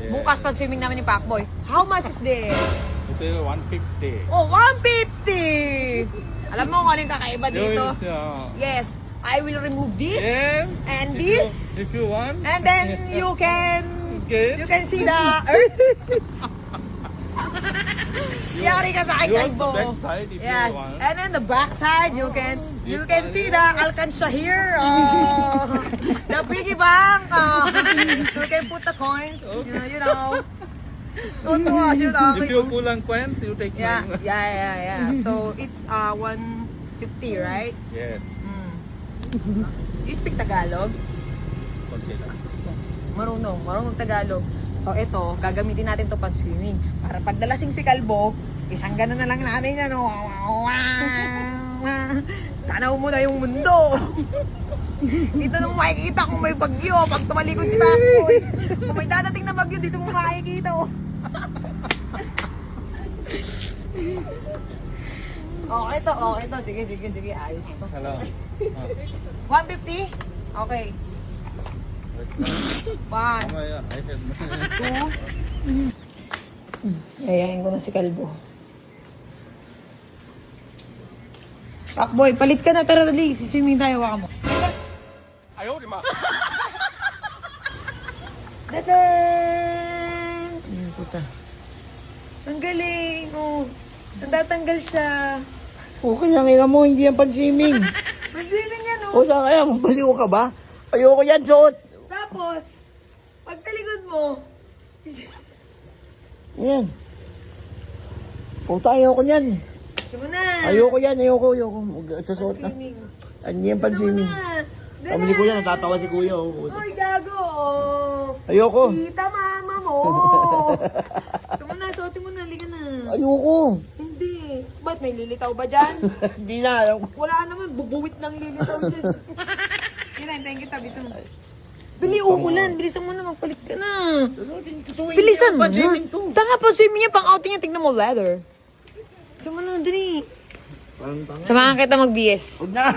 Bukas pa swimming namin ni Pacboy. How much is this? Ito yung 150. Oh, 150! Alam mo kung anong kakaiba dito? Yes, I will remove this Yes. and If this. If you want. And then you can Okay. you can see the earth. Yari ka sa akin, You want kalbo. the back side if Yeah. you want. And then the back side, you can see the Alcansha here. The piggy bank. You can put the coins. You know. Tutuwa siya sa If akin. you kulang coins, you take Yeah, mine. yeah. So it's 150, right? Yes. You speak Tagalog? Okay lang. Marunong Tagalog. So ito, gagamitin natin to pang swimming. Para pag dalasing si Kalbo, isang gano'n na lang natin yan. Tanaw mo na yung mundo. Ito nung makikita kung may bagyo, pag tumalikod si Pacboy. Kung may dadating na bagyo, dito mo makikita. Okay to. Sige. Ayos to. Hello. 150? Okay. One. Mamaya, I have. Two. Yayain ko na si Kalbo. Pacboy, palit ka na. Tara, dali. Siswimming tayo. Waka mo. Ayaw, di ma. Dadan! Puta. Ang galing. Oh. Natatanggal siya. Okay lang, ina mo, hindi yan pan-swimming. Mag-swimming yan, O oh. saan kaya, mabaliw ka ba? Ayoko yan, suot. Tapos, pagtalikod mo, Yan. Puta, ayoko yan. gusto mo na. Ayoko yan, ayoko. Sasuot na. Swimming. Ano yan pan-swimming? Pamili ko yan, natatawa si kuya. Oh. Uy, gago. Oh. Ayoko. Tita, mama mo. Gusto mo na, suotin mo na. Liga na. Ayoko. Hindi. Ba't may lilitaw ba dyan? Hindi na, alam ko. Wala naman, bubuwit ng lilitaw dyan. Hinahintayin kita, bilisan mo. Bili, uulan. Bilisan mo na, magpalit ka na. Bilisan mo na. Tanga pa, swimming niya, pang outing niya, tignan mo, leather. Bilisan mo na, dali. Samahan kita mag-BS. Huwag na.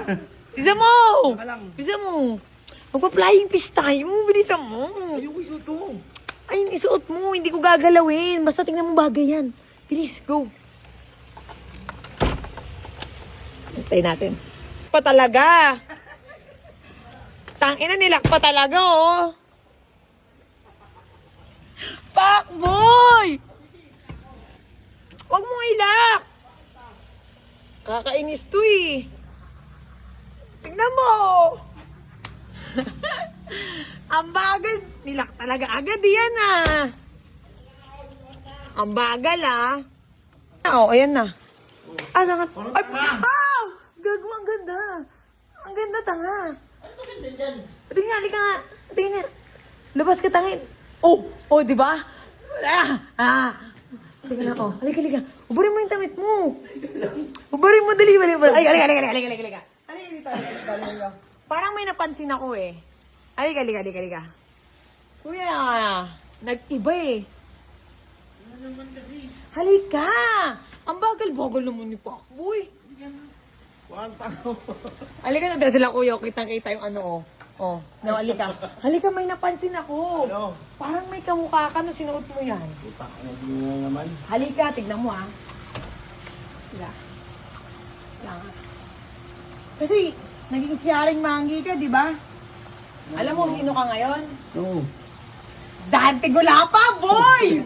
Bilisan mo! Bilisan mo. Magpa-flying fish tayo, bilisan mo. Ayoko isuot to. Ay, isuot mo, hindi ko gagalawin. Basta tingnan mo bagay yan. Bilis, go. Hintay natin. Pa talaga. Tangina, nilak pa talaga, oh. Pacboy! Huwag mong ilak. Kakainis to, eh. Tingnan mo. Ang bagal. Nilak talaga agad yan, ah. Ang bagal, ah. Oo, ayan na. Ah, sangat. Ay, wow! Gago, ang ganda. Ang ganda, tanga. Tingnan nga, halika nga. Tingnan nga. Labas ka, tangin. Oh, di ba? Halika na, oh. Halika. Ubarin mo yung tamit mo. Ubarin mo, dali. Halika. Halika dito. Parang may napansin ako, eh. Halika. Kuya, nag-iba, eh. Halika! Ang bagal-bagal naman ni Pacboy. Halika na dahil sila, kuya. Kitang-kita yung ano, oh. Oh, no, halika. Halika, may napansin ako. Parang may kamukha ka no sinuot mo yan. Halika, tignan mo, ah. Halika. Kasi, naging siyaring manggi ka, di ba? Alam mo, sino ka ngayon? Oo. Dante Gulapa, boy!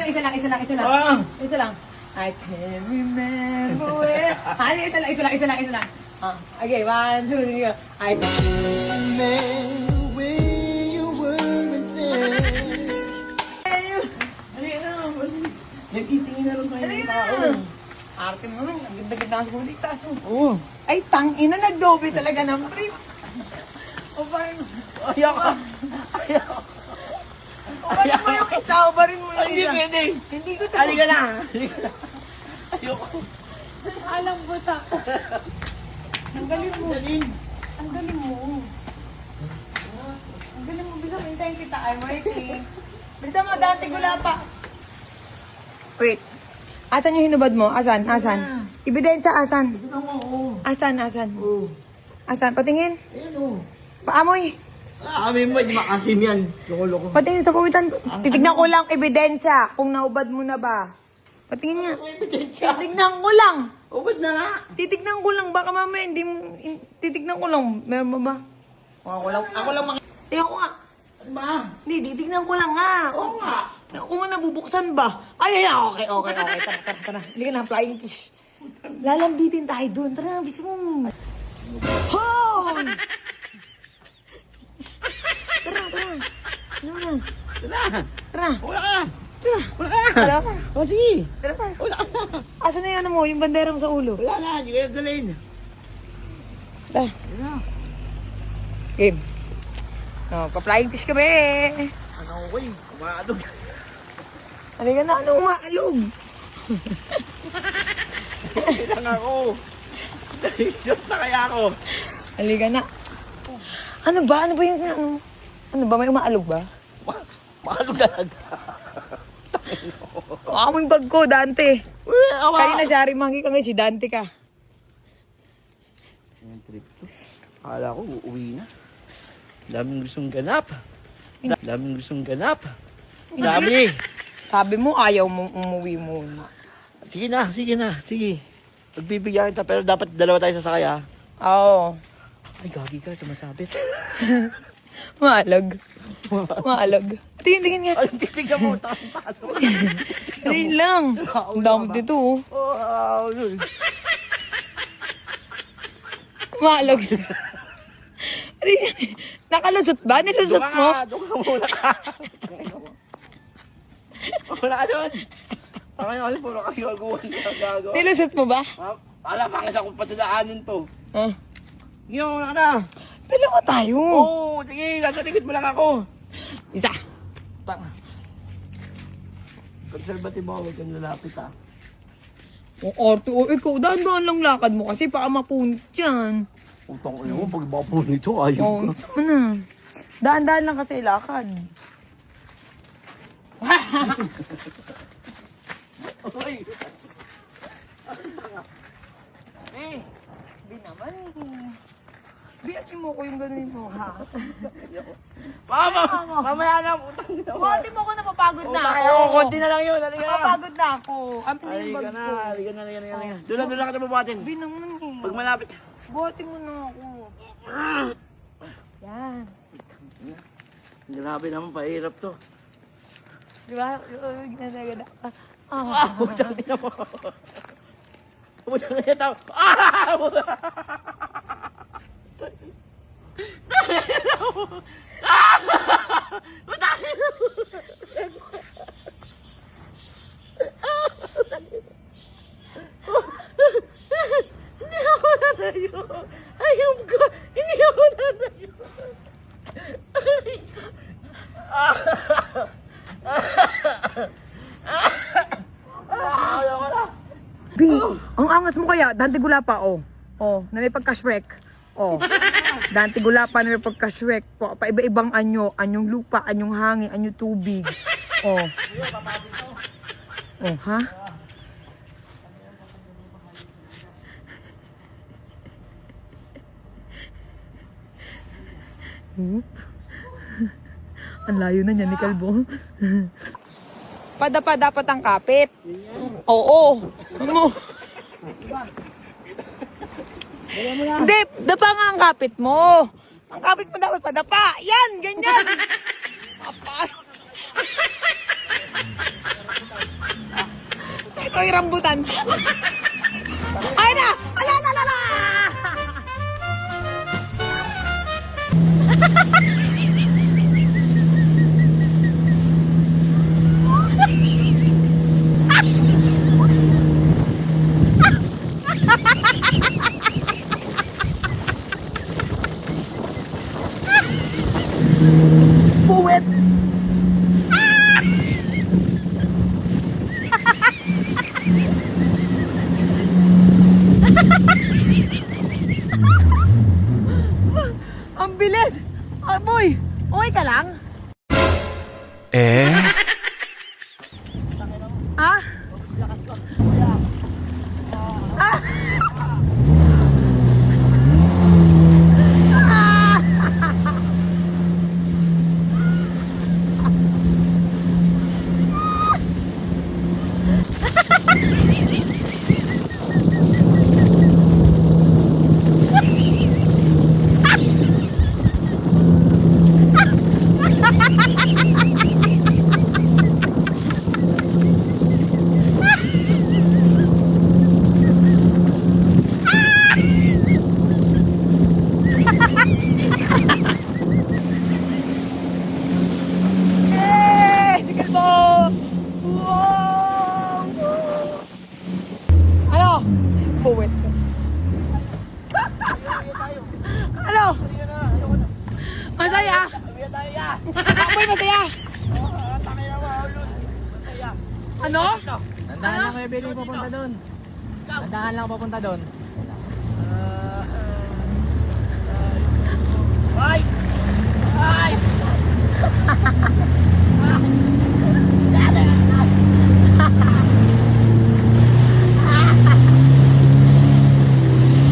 Isa lang. Isa lang. I can't remember where... Isa lang. Okay, 1, 2, 3, go. I can't remember where you were until... Nagtitingin na lang tayo ng tao. Arte mo naman, ang ganda-ganda ka sa taas mo. Oo. Ay, tangina, nagdoble talaga ng trip. O parang... Ayoko. Ubarin mo yung isa, ubarin mo yung Hindi isa. pwede. Hindi ko ito. Halika na. Ayoko. Alam mo ta. Ang galing mo. Ang galing mo. Bisa hintayin kita. I'm waiting. Bisa mo, Dante Gulapa. Wait. Asan yung hinubad mo? Asan? Ebidensya, asan? Ito mo, oo. Asan? Oo. Asan? Patingin. Ayan, oo. Paamoy. Amin mo, di makasim yan. Loko-loko. Patingin sa pawitan. Titignan ko lang ebidensya kung naubad mo na ba. Patingin nga. Titignan ko lang. Ubad na nga. Titignan ko lang. Baka mamaya hindi mo... Titignan ko lang. Meron ba ba? Ako lang Tingnan ko nga. Ano ba? Hindi, titignan ko lang nga. Oo nga. Kung man nabubuksan ba? Ay, okay. Tara. Halika na, flying fish. Lalambitin tayo doon. Tara na, bisa mo. Hoy! Tara. Tara. Wala ka. Wala ka. O, sige. Tara. Wala ka. Asan na yan mo? Yung bandera mo sa ulo. Wala na, hindi kayo galin. Tara. Game. Oh, pa-flying fish kami. Ano ko eh, umaadog. Halika na, ano umaalog? Kailang ako. Shot na kaya ako. Halika na. Ano ba? Ano ba yung... Ano ba? May umaalog ba? Maalog talaga. Aming bag ko, Dante. Kanina si Harry Mangi ka ngayon, si Dante ka. Ang trip to. Akala ko, uuwi na. Daming gustong ganap. Dami. Sabi mo, ayaw mo umuwi muna. Sige na. Pagbibigyan kita, pero dapat dalawa tayo sasakay ha. Oo. Ay, gagi ka, sumasabit. Maalag. Tingin nga. Ay, titignan mo, tayo. Dali lang. Ang dami dito, oh. Wow, Lord. Maalag. Nakalusot ba? Nilusot mo? Doon ka muna ka. Wala ka doon. Pakaya puro kagaguhan na gagawa. Nilusot mo ba? Alam, pakisa kung patudaanin to. Ah. Hindi mo na ka na. Dalawa tayo. Oo, sige, nasa likod mo lang ako. Isa. Tanga. Conservative ako, huwag kang lalapit ha. O, Arto, ikaw, dahan-dahan lang lakad mo kasi baka mapunit yan. Utang ko naman, pag mapo nito, ayaw Oo, ka. ano? Dahan-dahan lang kasi lakad. Uy! Di naman eh. Biyakin mo ko yung ganun mo, ha? Mamaya na, utang na. Buhati mo ko na mapagod na Utang ako, konti na lang yun, halika na. Mapagod na ako. Ang pinibag Halika ko. na, halika na. Doon lang kita mabuhatin. Di naman eh. Pag malapit. Buhati mo na ako. Yan. Grabe naman, pahirap to. Di ba? Ganda. Utang na mo. Utang na tao. Hindi ako natayo. Ayun ko. Hindi ako natayo. Bi, ang angas mo kaya. Dante Gulapa, oh. Oh, na may pagka-Shrek. Oh. Dante Gulapa na may pagka-Shrek. Paiba-ibang anyo. Anyong lupa, anyong hangin, anyong tubig. Oh. Oh, ha? Ang layo na niya ni Kalbo. Padapa dapat ang kapit. Oo. Ano? Hindi, dapa nga ang kapit mo. Ang kapit mo dapat padapa. Yan, ganyan. Ito yung rambutan. Ay na! Ala, ala, ala! Puwet! Ang bilis! Ah, boy! Okay ka lang? Ha? Masaya tayo ya. Amoy masaya. Tangin na mahulog. Masaya. Ano? Tandahan lang kayo, Billy, papunta doon. Tandahan lang papunta doon. Ay! Ay!